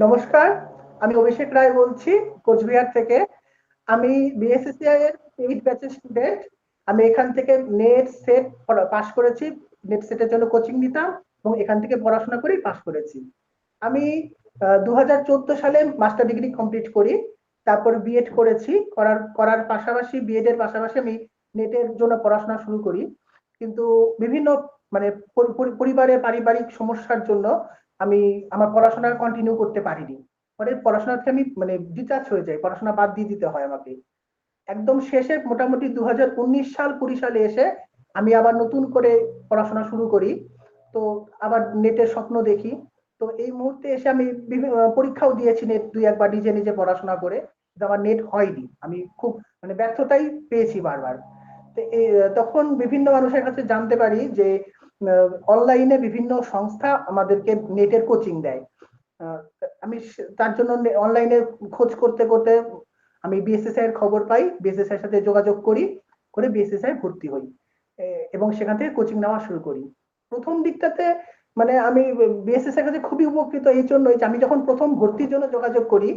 নমস্কার, আমি অভিষেক রায় বলছি কোচবিহার থেকে। আমি বিএসসিসিআই এর 8 ব্যাচের স্টুডেন্ট। আমি এখান থেকে নেট সেট পাস করেছি। নেট সেটের জন্য কোচিং নিতাম এবং এখান থেকে পড়াশোনা করেই পাস করেছি। আমি 2014 সালে মাস্টার ডিগ্রি কমপ্লিট করি। তারপর বিএড করেছি। করার পাশাপাশি বিএড এর পাশাপাশি আমি নেটের জন্য পড়াশোনা শুরু করি। কিন্তু বিভিন্ন মানে পরিবারের পারিবারিক সমস্যার জন্য আমি আমার পড়াশোনা কন্টিনিউ করতে পারিনি। পরে পড়াশোনা থেকে আমি ডিটাচ হয়ে যাই, পড়াশোনা বাদ দিয়ে দিতে হয় আমাকে। একদম শেষে মোটামুটি 2019 সাল 20 সালে এসে আমি আবার নতুন করে পড়াশোনা শুরু করি। তো আবার নেটের স্বপ্ন দেখি। তো এই মুহূর্তে এসে আমি পরীক্ষাও দিয়েছি নেট দুই একবার নিজে নিজে পড়াশোনা করে, কিন্তু আমার নেট হয়নি। আমি খুব ব্যর্থতাই পেয়েছি বারবার। তো তখন বিভিন্ন মানুষের কাছে জানতে পারি যে অনলাইনে বিভিন্ন সংস্থা আমাদেরকে নেটের কোচিং দেয়। আহ, আমি তার জন্য অনলাইনে খোঁজ করতে করতে আমি বিএসএসআই এর খবর পাই, বিএসএসআই এর সাথে যোগাযোগ করি, করে বিএসএসআই ভর্তি হই। এবং সেখান থেকে কোচিং নেওয়া শুরু করি। প্রথম দিকটাতে আমি বিএসএসআই এর কাছে খুবই উপকৃত এই জন্যই যে আমি যখন প্রথম ভর্তির জন্য যোগাযোগ করি,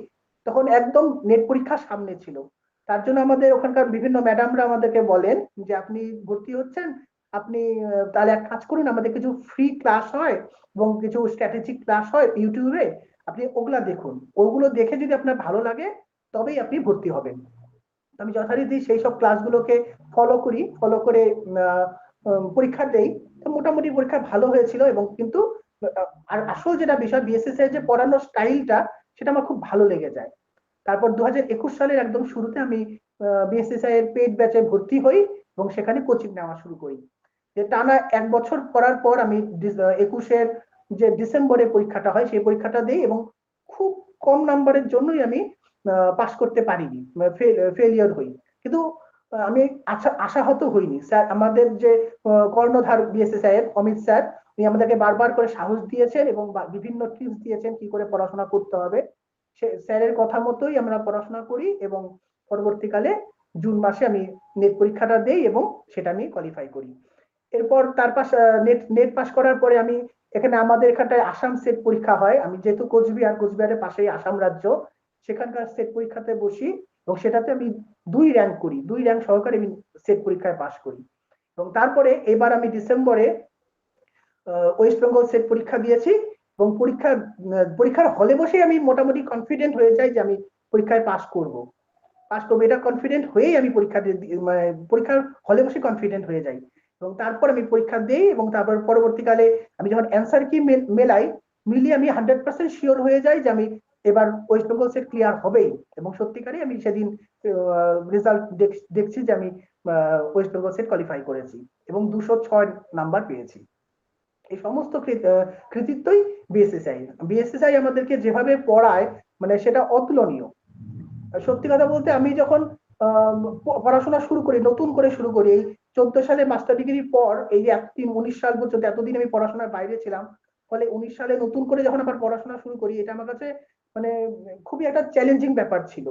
তখন একদম নেট পরীক্ষা সামনে ছিল। তার জন্য আমাদের ওখানকার বিভিন্ন ম্যাডামরা আমাদেরকে বলেন যে আপনি ভর্তি হচ্ছেন, আপনি তাহলে এক কাজ করুন, আমাদের কিছু ফ্রি ক্লাস হয় এবং কিছু স্ট্র্যাটেজিক ক্লাস হয় ইউটিউবে, আপনি ওগুলা দেখুন। ওগুলো দেখে যদি আপনার ভালো লাগে তবেই আপনি ভর্তি হবেন। আমি যথারীতি সেই সব ক্লাসগুলোকে ফলো করি, ফলো করে পরীক্ষা দেই। তো মোটামুটি পরীক্ষা ভালো হয়েছিল এবং কিন্তু আর আসল যেটা বিষয় বিএসএসআই যে পড়ানোর স্টাইলটা, সেটা আমার খুব ভালো লেগে যায়। তারপর 2021 সালের একদম শুরুতে আমি বিএসএসআই এর পেইড ব্যাচে ভর্তি হই এবং সেখানে কোচিং নেওয়া শুরু করি। যে টানা 1 বছর পড়ার পর আমি 21-এর যে ডিসেম্বরে পরীক্ষাটা হয় সেই পরীক্ষাটা দিই এবং খুব কম নাম্বারের জন্যই আমি পাস করতে পারিনি, ফেলিয়ার হই। কিন্তু আমি আশাহত হইনি। স্যার আমাদের যে কর্ণধার বিএসএসআই এর অমিত স্যার, উনি আমাদেরকে বারবার করে সাহস দিয়েছেন এবং বিভিন্ন টিপস দিয়েছেন কি করে পড়াশোনা করতে হবে। স্যারের কথা মতোই আমরা পড়াশোনা করি এবং পরবর্তীকালে জুন মাসে আমি নেট পরীক্ষাটা দেই এবং সেটা আমি কোয়ালিফাই করি। এরপর তার পাশ নেট নেট পাস করার পরে আমি এখানে আমাদের এখানটায় আসাম সেট পরীক্ষা হয়। আমি যেহেতু কোচবিহারের পাশেই আসাম রাজ্য, সেখানকার সেট পরীক্ষাতে বসি এবং সেটাতে আমি 2 র্যাঙ্ক করি, 2 র্যাঙ্ক সহকারে আমি সেট পরীক্ষায় পাস করি। এবং তারপরে এবার আমি ডিসেম্বরে ওয়েস্ট বেঙ্গল সেট পরীক্ষা দিয়েছি এবং পরীক্ষার হলে বসে আমি মোটামুটি কনফিডেন্ট হয়ে যাই যে আমি পরীক্ষায় পাস করবো। এটা কনফিডেন্ট হয়েই আমি পরীক্ষার হলে বসে কনফিডেন্ট হয়ে যাই এবং তারপর আমি পরীক্ষা দিই এবং তারপর পরবর্তীকালে আমি যখন অ্যান্সার কি মেলাই, মিলিয়ে আমি 100% শিওর হয়ে যাই যে আমি এবার ওয়েস্ট বেঙ্গল সেট ক্লিয়ার হবেই। এবং সত্যিকারই আমি সেদিন রেজাল্ট দেখছি যে আমি ওয়েস্ট বেঙ্গল সেট কোয়ালিফাই করেছি এবং 206 নাম্বার পেয়েছি। এই সমস্ত কৃতিত্বই বিএসএসআই। বিএসএসআই আমাদেরকে যেভাবে পড়ায় সেটা অতুলনীয়। সত্যি কথা বলতে আমি যখন পড়াশোনা শুরু করি, নতুন করে শুরু করি এই 14 সালে মাস্টার ডিগ্রির পর, এই যে 19 সাল পর্যন্ত এতদিন আমি পড়াশোনার বাইরে ছিলাম। ফলে 19 সালে নতুন করে যখন আবার পড়াশোনা শুরু করি, এটা আমার কাছে মানে খুবই একটা চ্যালেঞ্জিং ব্যাপার ছিল।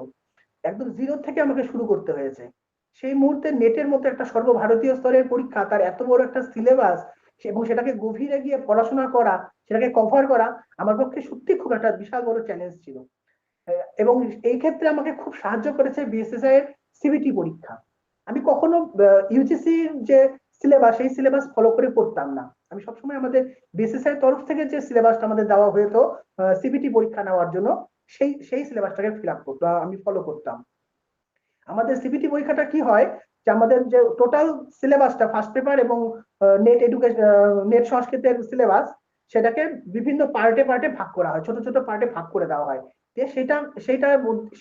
একদম জিরো থেকে আমাকে শুরু করতে হয়েছে। সেই মুহূর্তে নেটের মতো একটা সর্বভারতীয় স্তরের পরীক্ষা, তার এত বড় একটা সিলেবাস এবং সেটাকে গভীরে গিয়ে পড়াশোনা করা, সেটাকে কভার করা আমার পক্ষে সত্যি খুব একটা বিশাল বড় চ্যালেঞ্জ ছিল। এবং এই ক্ষেত্রে আমাকে খুব সাহায্য করেছে বিএসএসআই এর সিবিটি পরীক্ষা। আমি কখনো ইউজিসির যে সিলেবাস, সেই সিলেবাস ফলো করে পড়তাম না। আমি সবসময় আমাদের বিএসএসআই এর তরফ থেকে যে সিলেবাসটা আমাদের দেওয়া হতো সিবিটি পরীক্ষা নেওয়ার জন্য, সেই সিলেবাসটাকে ফিল আপ করতাম, আমি ফলো করতাম। আমাদের সিবিটি পরীক্ষাটা কি হয় যে আমাদের যে টোটাল সিলেবাসটা ফার্স্ট পেপার এবং নেট এডুকেশন, নেট সংস্কৃতের সিলেবাস, সেটাকে বিভিন্ন পার্টে পার্টে ভাগ করা হয়, ছোট ছোট পার্টে ভাগ করে দেওয়া হয়। সেটা সেটা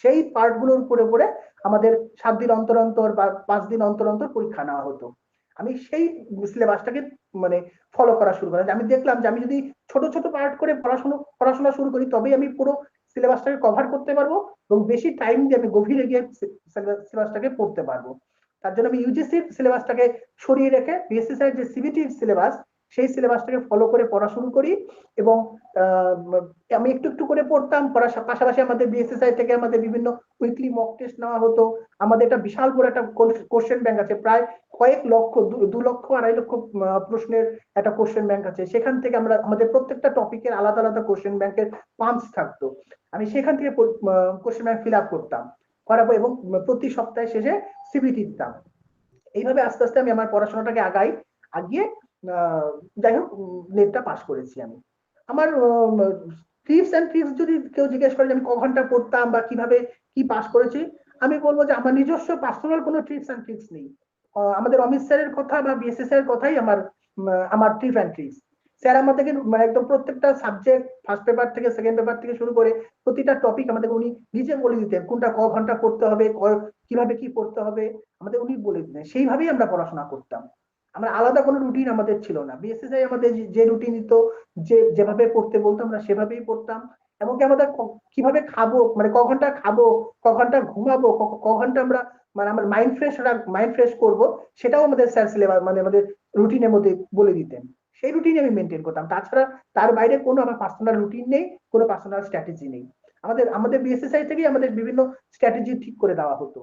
সেই পার্টগুলোর উপরে উপরে আমাদের 7 দিন অন্তর অন্তর বা 5 দিন অন্তর অন্তর পরীক্ষা নেওয়া হতো। আমি সেই সিলেবাসটাকে মানে ফলো করা শুরু করলাম। আমি দেখলাম যে আমি যদি ছোট ছোট পার্ট করে পড়াশোনা শুরু করি, তবেই আমি পুরো সিলেবাসটাকে কভার করতে পারবো এবং বেশি টাইম দিয়ে আমি গভীরে গিয়ে সিলেবাসটাকে পড়তে পারবো। তার জন্য আমি ইউজিসির সিলেবাসটাকে সরিয়ে রেখে বিএসএসআই যে সিবিটির সিলেবাস, সেই সিলেবাসটাকে ফলো করে পড়া শুরু করি এবং আমি একটু একটু করে পড়তাম। পড়ার পাশাপাশি আমাদের বিএসএসআই থেকে আমাদের বিভিন্ন উইকলি মক টেস্ট নেওয়া হতো। আমাদের একটা বিশাল বড় একটা কোশ্চেন ব্যাংক আছে, প্রায় কয়েক লক্ষ, 2 লক্ষ 2.5 লক্ষ প্রশ্নের একটা কোশ্চেন ব্যাংক আছে। সেখান থেকে আমরা আমাদের প্রত্যেকটা টপিকের আলাদা আলাদা কোশ্চেন ব্যাংকের পাঞ্চ থাকতো। আমি সেখান থেকে কোশ্চেন ব্যাংক ফিল আপ করতাম, করাবো এবং প্রতি সপ্তাহে শেষে সিবিটি দিতাম। এইভাবে আস্তে আস্তে আমি আমার পড়াশোনাটাকে আগিয়ে যাই হোক নেটটা পাস করেছি আমি। আমার টিপস এন্ড ট্রিক্স যদি কেউ জিজ্ঞেস করে আমি ক ঘন্টা পড়তাম বা কিভাবে কি পাস করেছি, আমি বলবো যে আমার নিজস্ব পার্সোনাল কোনো টিপস এন্ড ট্রিক্স নেই। আমাদের অমিত স্যারের কথা বা বিএসএস এর কথাই আমার টিপস এন্ড ট্রিক্স। স্যার আমাদেরকে মানে একদম প্রত্যেকটা সাবজেক্ট ফার্স্ট পেপার থেকে সেকেন্ড পেপার থেকে শুরু করে প্রতিটা টপিক আমাদের উনি নিজে বলে দিতেন, কোনটা ক ঘন্টা পড়তে হবে, কিভাবে কি পড়তে হবে আমাদের উনি বলে দিতেন। সেইভাবেই আমরা পড়াশোনা করতাম। আমরা আলাদা কোনো রুটিন আমাদের ছিল না। বিএসএসআই আমাদের যে রুটিন দিত, যেভাবে পড়তে বলতো আমরা সেভাবেই পড়তাম। এমনকি আমাদের কিভাবে খাবো, মানে ক ঘন্টা খাবো, ক ঘন্টা ঘুমাবো, ক ঘন্টা আমরা মানে আমার মাইন্ড ফ্রেশ করবো, সেটাও আমাদের স্যার সিলেবাস মানে আমাদের রুটিনের মধ্যে বলে দিতেন। সেই রুটিনে আমি মেনটেন করতাম। তাছাড়া তার বাইরে কোনো আমার পার্সোনাল রুটিন নেই, কোনো পার্সোনাল স্ট্র্যাটেজি নেই। আমাদের বিএসএসআই থেকেই আমাদের বিভিন্ন স্ট্র্যাটেজি ঠিক করে দেওয়া হতো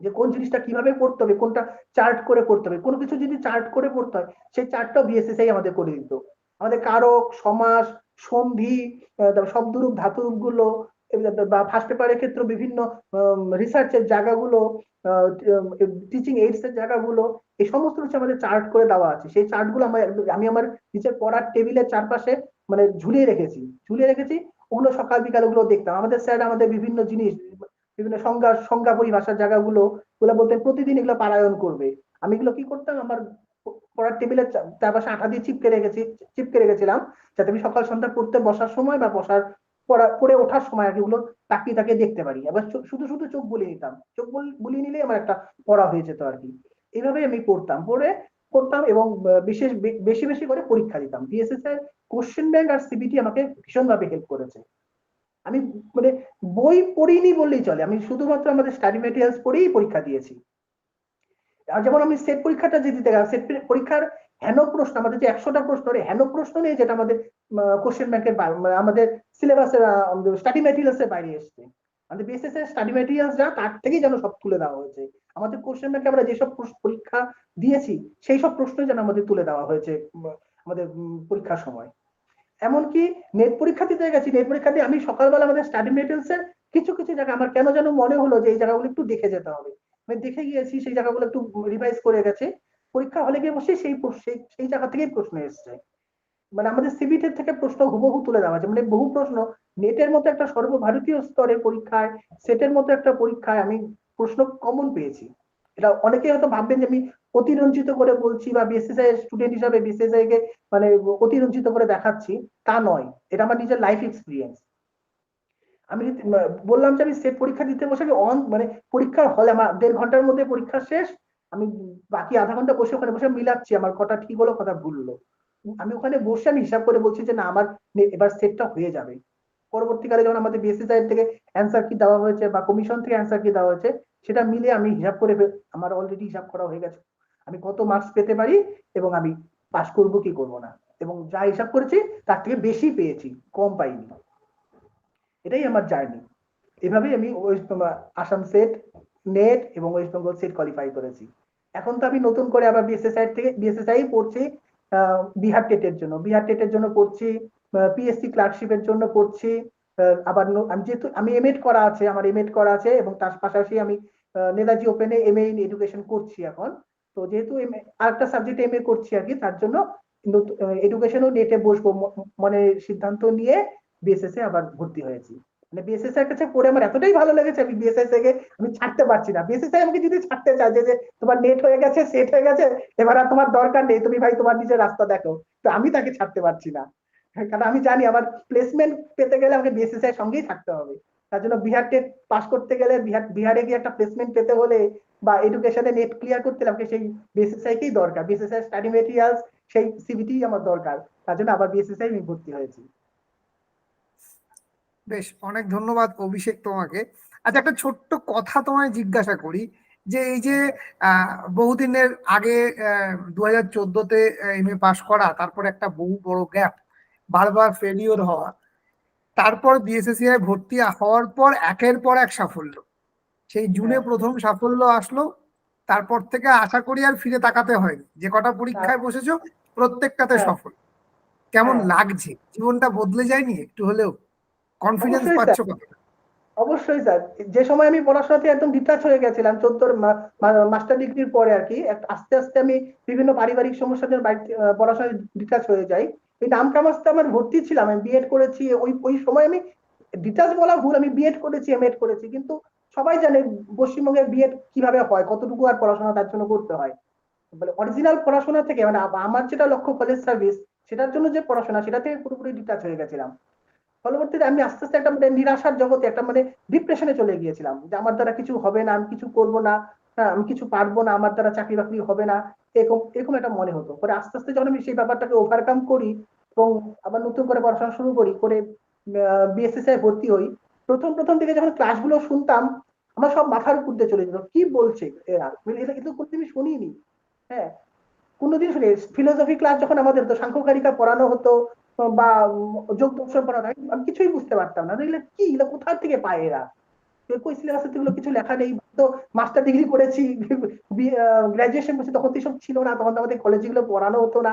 যে কোন জিনিসটা কিভাবে পড়তে হবে, কোনটা চার্ট করে পড়তে হবে। কোনো কিছু যদি চার্ট করে পড়তে হয় সেই চার্টটাও বিএসএসআই আমাদের করে দিত। আমাদের কারক, সমাস, সন্ধি, শব্দরূপ, ধাতুরূপ গুলো বা ফার্স্ট পেপারের ক্ষেত্রে বিভিন্ন রিসার্চের জায়গাগুলো, টিচিং এইডস এর জায়গাগুলো, এই সমস্ত কিছু আমাদের চার্ট করে দেওয়া আছে। সেই চার্টগুলো আমি আমার নিজের পড়ার টেবিলের চারপাশে মানে ঝুলিয়ে রেখেছি। ওগুলো সকাল বিকাল ওগুলো দেখতাম। আমাদের স্যার আমাদের বিভিন্ন জিনিস, বিভিন্ন সংজ্ঞা পরিভাষার জায়গাগুলো ওগুলো বলতেন প্রতিদিন এগুলো পারায়ণ করবে। আমি এগুলো কি করতাম, আমার পড়ার টেবিলের চারপাশে আঠা দিয়ে চিপকে রেখেছিলাম, যাতে আমি সকাল সন্ধ্যা পড়তে বসার সময় বা পড়ে ওঠার সময় আর কি ওগুলো তাকিয়ে দেখতে পারি। আবার শুধু শুধু চোখ বুলিয়ে নিতাম, চোখ বুলিয়ে নিলেই আমার একটা পড়া হয়ে যেত আর কি। এইভাবেই আমি পড়তাম এবং বেশি বেশি করে পরীক্ষা দিতাম। বিএসএস এর কোশ্চেন ব্যাংক আর সিবিটি আমাকে ভীষণভাবে হেল্প করেছে। আমি মানে বই পড়িনি বললেই চলে, আমি শুধুমাত্র আমাদের স্টাডি মেটেরিয়ালস পড়েই পরীক্ষা দিয়েছি। আর যেমন আমি সেট পরীক্ষাটা যে দিতে গেলাম, সেট পরীক্ষার হেন প্রশ্ন, আমাদের যে 100টা প্রশ্ন হেন প্রশ্ন নেই যেটা আমাদের কোশ্চেন ব্যাংকের আমাদের সিলেবাসের স্টাডি মেটেরিয়ালসের বাইরে এসছে। আমাদের বিএসএস এর স্টাডি মেটেরিয়ালস যা তার থেকেই যেন সব তুলে দেওয়া হয়েছে। আমাদের কোশ্চেন ব্যাংকে আমরা যেসব পরীক্ষা দিয়েছি সেই সব প্রশ্নই যেন আমাদের তুলে দেওয়া হয়েছে আমাদের পরীক্ষার সময়। এমনকি নেট পরীক্ষা দিতে গেছি, নেট পরীক্ষা দিয়ে আমি সকালবেলা আমাদের স্টাডি মেটেরিয়ালস এর কিছু কিছু জায়গা আমার কেন যেন মনে হলো যে এই জায়গাগুলো একটু দেখে যেতে হবে। আমি দেখে গিয়েছি, সেই জায়গাগুলো একটু রিভাইজ করে গেছে। পরীক্ষা হলে গিয়ে বসে সেই জায়গা থেকেই প্রশ্ন এসছে। মানে আমাদের সিবিটি থেকে প্রশ্ন হুবহু তুলে দেওয়া আছে, মানে বহু প্রশ্ন নেটের মতো একটা সর্বভারতীয় স্তরের পরীক্ষায়, সেটের মতো একটা পরীক্ষায় আমি প্রশ্ন কমন পেয়েছি। এটা অনেকে হয়তো ভাববেন যে আমি অতিরঞ্জিত করে বলছি বা বিএসএসআই স্টুডেন্ট হিসাবে বিএসএসআই কে মানে অতিরঞ্জিত করে দেখাচ্ছি, তা নয়। এটা আমার নিজের লাইফ এক্সপিরিয়েন্স। আমি বললাম যে আমি সেট পরীক্ষা দিতে বসে আমি মানে পরীক্ষার হলে আমার 1.5 ঘন্টার মধ্যে পরীক্ষা শেষ। আমি বাকি আধা ঘন্টা বসে ওখানে বসে মিলাচ্ছি আমার কথা ঠিক হলো কথা ভুল হলো। আমি ওখানে বসে আমি হিসাব করে বলছি যে না আমার এবার সেটটা হয়ে যাবে। পরবর্তীকালে যখন আমাদের বিএসএসআই থেকে অ্যান্সার কি দেওয়া হয়েছে বা কমিশন থেকে অ্যান্সার কি দেওয়া হয়েছে, সেটা মিলে আমি হিসাব করে আমার অলরেডি হিসাব করা হয়ে গেছে আমি কত মার্কস পেতে পারি এবং আমি পাস করব কি করব না। এবং যা হিসাব করেছি তার থেকে বেশি পেয়েছি, কম পাইনি। এটাই আমার জার্নি। এভাবেই আমি আসাম সেট, নেট এবং ওয়েস্ট বেঙ্গল সেট কোয়ালিফাই করেছি। এখন তো আমি নতুন করে আবার বিএসএসআই পড়ছি বিহার টেটের জন্য। বিহার টেটের জন্য পড়ছি, পিএসসি ক্লার্কশিপের জন্য পড়ছি। আবার আমি যেহেতু আমি এমএড করা আছে, আমার এমএড করা আছে এবং তার পাশাপাশি আমি নেতাজি ওপেনে এমএ ইন এডুকেশন করছি এখন। তো যেহেতু আরেকটা সাবজেক্টে এমএ করছি আর কি, তার জন্য এডুকেশনও নেটে বসবো মানে সিদ্ধান্ত নিয়ে বিএসএস এ আবার ভর্তি হয়েছি। মানে বিএসএস এর কাছে পড়ে আমার এতটাই ভালো লেগেছে, আমি বিএসএস থেকে আমি ছাড়তে পারছি না। বিএসএস আমাকে যদি ছাড়তে চায় যে তোমার নেট হয়ে গেছে, সেট হয়ে গেছে, এবার আর তোমার দরকার নেই, তুমি ভাই তোমার নিজের রাস্তা দেখো, তো আমি তাকে ছাড়তে পারছি না। কারণ আমি জানি আমার প্লেসমেন্ট পেতে গেলে আমাকে বিএসএস এর সঙ্গেই থাকতে হবে। তার জন্য বিহার টেট পাস করতে গেলে, বিহারে গিয়ে একটা প্লেসমেন্ট পেতে হলে বা এডুকেশনে নেট ক্লিয়ার করতে হলে আমাকে সেই বিএসএসআই কেই দরকার। বিএসএসআই স্টাডি মেটেরিয়ালস সেই সিবিটি আমার দরকার। তার জন্য আবার বিএসএসআই আমি ভর্তি হয়েছি। বেশ, অনেক ধন্যবাদ অভিষেক তোমাকে। আচ্ছা, একটা ছোট্ট কথা তোমায় জিজ্ঞাসা করি, যে এই যে বহুদিনের আগে 2014-তে এমএ পাশ করা, তারপর একটা বহু বড় গ্যাপ, বারবার ফেলিওর হওয়া, তারপর বিএসএসসিআই ভর্তি হওয়ার পর একের পর এক সাফল্য, সেই জুনে হ্যাঁ প্রথম সাফল্য আসলো, তারপর থেকে আশা করি আর ফিরে তাকাতে হয়নি, যে কটা পরীক্ষায় বসেছো প্রত্যেকটাতে হ্যাঁ সফল। কেমন হ্যাঁ লাগছে? জীবনটা বদলে যায়নি একটু হলেও? কনফিডেন্স অবশ্যই পাচ্ছ স্যার, কতটা? অবশ্যই স্যার। যে সময় আমি পড়াশোনাতে একদম ডিটাচ হয়ে গেছিলাম 14 মাস্টার ডিগ্রির পরে আর কি, আস্তে আস্তে আমি বিভিন্ন পারিবারিক সমস্যার জন্য বাড়িতে পড়াশোনায় ডিটাচ হয়ে যাই। এই নামকামাস্তে আমার ভর্তি ছিলাম, আমি বিএড করেছি ওই ওই সময়। আমি ডিটাচ বলা ভুল, আমি বিএড করেছি, এমএড করেছি, কিন্তু সবাই জানে পশ্চিমবঙ্গে বিএড কিভাবে হয়, কতটুকু আর পড়াশোনা তার জন্য করতে হয়। মানে অরিজিনাল পড়াশোনা থেকে, মানে আমার যেটা লক্ষ্য কলেজ সার্ভিস, সেটার জন্য যে পড়াশোনা, সেটা থেকে পুরোপুরি ডিটাচ হয়ে গেছিলাম। পরবর্তীতে আমি আস্তে আস্তে একটা মানে নিরাশার জগতে, একটা মানে ডিপ্রেশনে চলে গিয়েছিলাম, যে আমার দ্বারা কিছু হবে না, আমি কিছু করবো না, হ্যাঁ আমি কিছু পারবো না, আমার দ্বারা চাকরি বাকরি হবে না, এরকম এরকম একটা মনে হতো। পরে আস্তে আস্তে যখন আমি সেই ব্যাপারটাকে ওভারকাম করি এবং আবার নতুন করে পড়াশোনা শুরু করি, করে বিএসএসআই ভর্তি হই, প্রথম প্রথম দিকে যখন ক্লাসগুলো শুনতাম, আমার সব মাথার উপর দিয়ে চলে যেত, কি বলছে এরা, এটা কিন্তু কোনোদিন আমি শুনিনি। হ্যাঁ, কোনোদিন শুনি। ফিলোসফি ক্লাস যখন আমাদের তো সাংখ্যকারিকা পড়ানো হতো বা যোগ দর্শন পড়ানো, আমি কিছুই বুঝতে পারতাম না, এগুলো কি, এগুলো কোথা থেকে পায় এরা, কই সিলেবাসে তো এগুলো কিছু লেখা নেই। তো মাস্টার ডিগ্রি করেছি, গ্রাজুয়েশন করছি, তখন তো এসব ছিল না, তখন তো আমাদের কলেজে গুলো পড়ানো হতো না,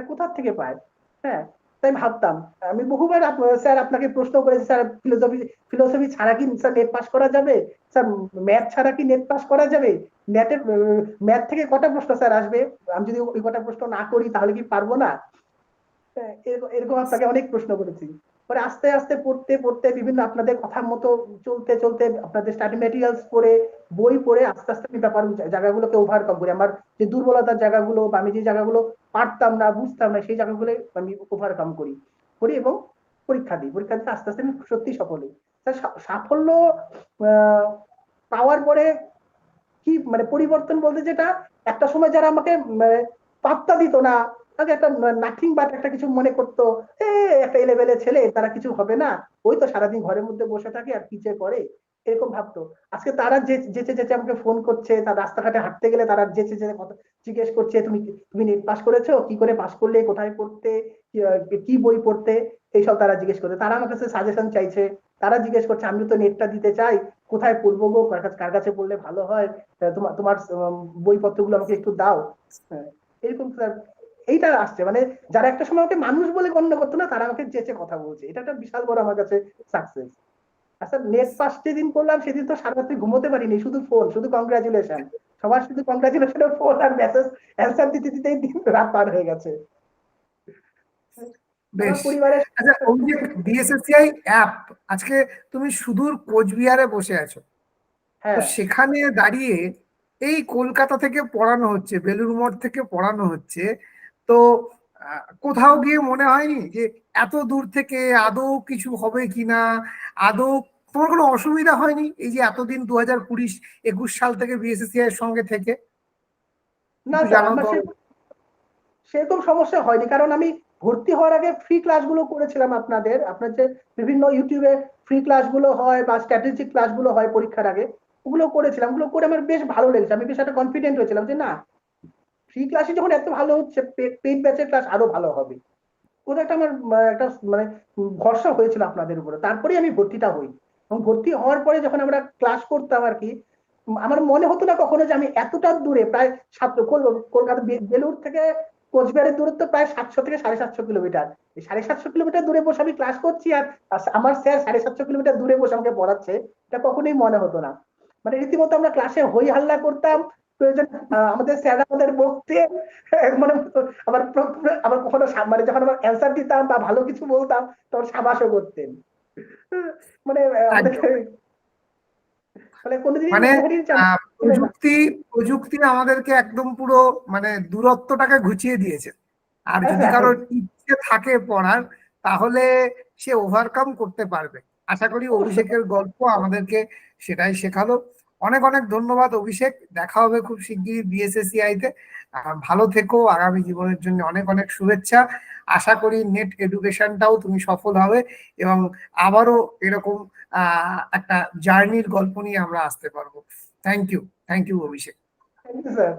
কোথা থেকে পায়। হ্যাঁ, তাই ভাবতাম। আমি বহুবার স্যার আপনাকে প্রশ্ন করেছি, স্যার ফিলোসফি ফিলোসফি ছাড়া কি স্যার নেট পাস করা যাবে, স্যার ম্যাথ ছাড়া কি নেট পাস করা যাবে, ম্যাথের ম্যাথ থেকে কটা প্রশ্ন স্যার আসবে, আমি যদি ওই কটা প্রশ্ন না করি তাহলে কি পারবো না। এরকম এরকম আপনাকে অনেক প্রশ্ন করেছি। পরে আস্তে আস্তে পড়তে পড়তে, বিভিন্ন আপনাদের কথা মতো চলতে চলতে, আপনাদের স্টাডি ম্যাটেরিয়ালস পড়ে, বই পড়ে, আস্তে আস্তে আমি ব্যাপার জায়গাগুলোকে ওভারকাম করি। আমার যে দুর্বলতার জায়গাগুলো বা আমি যে জায়গাগুলো পারতাম না, বুঝতাম না, সেই জায়গাগুলো আমি ওভারকাম করি করি এবং পরীক্ষা দিই। পরীক্ষা দিতে আস্তে আস্তে আমি সত্যি সফল হই। সাফল্য পাওয়ার পরে কি মানে পরিবর্তন বলতে, যেটা একটা সময় যারা আমাকে পাত্তা দিত না, তাকে একটা নাথিং বাট একটা কিছু মনে করতো, একটা এলেবেলে ছেলে, তারা কিছু হবে না, ওই তো সারাদিন ঘরের মধ্যে বসে থাকে আর পিছিয়ে পড়ে, এরকম ভাবতো। আজকে তারা যেচে যেচে আমাকে ফোন করছে, তার রাস্তাঘাটে হাঁটতে গেলে তারা যেচে যেচে কথা জিজ্ঞেস করছে, তুমি তুমি নেট পাস করেছো, কি করে পাস করলে, কোথায় পড়তে, কি বই পড়তে, এইসব তারা জিজ্ঞেস করছে। তারা আমার কাছে সাজেশন চাইছে, তারা জিজ্ঞেস করছে, আমি তো নেটটা দিতে চাই, কোথায় পড়বো গো, কার কাছে পড়লে ভালো হয়, তোমার তোমার বইপত্রগুলো আমাকে একটু দাও। হ্যাঁ, এরকম স্যার এইটা আসছে, মানে যারা একটা সময় আমাকে মানুষ বলে গণ্য করতো না, তারা আমাকে যেচে কথা বলছে, এটা একটা বিশাল বড় আমার কাছে সাকসেস। আচ্ছা, নেট পাস যেদিন করলাম সেদিন তো সারা রাত্রি ঘুমোতে পারিনি, শুধু ফোন, শুধু কংগ্রাচুলেশন, সবার শুধু কংগ্রাচুলেশনের ফোন আর মেসেজ, অ্যান্সার দিতে দিতেই দিন রাত পার হয়ে গেছে। আমার বেশ। পরিবারের আচ্ছা, ওই যে বিএসএসসিআই অ্যাপ, আজকে তুমি সুদূর কোচবিহারে বসে আছো, তো হ্যাঁ, সেখানে দাঁড়িয়ে এই কলকাতা থেকে পড়ানো হচ্ছে, বেলুড় মঠ থেকে পড়ানো হচ্ছে, তো কোথাও গিয়ে মনে হয়নি যে এত দূর থেকে আদৌ কিছু হবে কিনা, আদৌ তোমার কোনো অসুবিধা হয়নি এই যে এতদিন 2020-21 সাল থেকে বিএসএসসিআই এর সঙ্গে থেকে? না একটু স্যার, জানাও আমার তো। সেরকম সমস্যা হয়নি, কারণ আমি ভর্তি হওয়ার আগে ফ্রি ক্লাসগুলো করেছিলাম। আপনার যে বিভিন্ন ইউটিউবে ফ্রি ক্লাসগুলো হয় বা স্ট্র্যাটেজিক ক্লাসগুলো হয় পরীক্ষার আগে, ওগুলো করেছিলাম। ওগুলো করে আমার বেশ ভালো লেগেছে, আমি বেশ একটা কনফিডেন্ট হয়েছিলাম যে না, ফ্রি ক্লাসে যখন এত ভালো হচ্ছে, পেইড ব্যাচের ক্লাস আরো ভালো হবে। ওটা একটা আমার একটা মানে ভরসা হয়েছিল আপনাদের উপরে। তারপরে আমি ভর্তিটা হই, এবং ভর্তি হওয়ার পরে যখন আমরা ক্লাস করতাম আর কি, আমার মনে হতো না কখনো যে আমি এতটা দূরে, প্রায় কলকাতা বেলুর থেকে কোচবিহারের দূরত্ব প্রায় 700 থেকে 750 কিলোমিটার। এই 750 কিলোমিটার দূরে বসে আমি ক্লাস করছি, আর আমার স্যার 750 কিলোমিটার দূরে বসে আমাকে পড়াচ্ছে, এটা কখনোই মনে হতো না। মানে রীতিমতো আমরা ক্লাসে হই হাল্লা করতাম, প্রয়োজন আমাদের স্যার আমাদের বকতেন, মানে আবার আবার কখনো মানে যখন আমার অ্যান্সার দিতাম বা ভালো কিছু বলতাম, তখন সাবাসও করতেন। মানে আমাদেরকে একদম। মানে কোনোদিনই মানে কোনোদিন ছিলেন না। প্রযুক্তি প্রযুক্তি আমাদেরকে একদম পুরো মানে দূরত্বটাকে ঘুচিয়ে দিয়েছে। আর যদি আচ্ছা, কারোর ইচ্ছে থাকে পড়ার, তাহলে সে ওভারকাম করতে পারবে। আশা করি অবশ্যই। অভিষেকের গল্প আমাদেরকে সেটাই শেখালো। অনেক অনেক ধন্যবাদ অভিষেক, দেখা হবে খুব শিগগিরই বিএসএসসিআই তে। ভালো থেকো, আগামী জীবনের জন্য অনেক অনেক শুভেচ্ছা। আশা করি নেট এডুকেশনটাও তুমি সফল হবে, এবং আবারও এরকম একটা জার্নির গল্প নিয়ে আমরা আসতে পারবো। Thank you Abhishek. Thank you sir.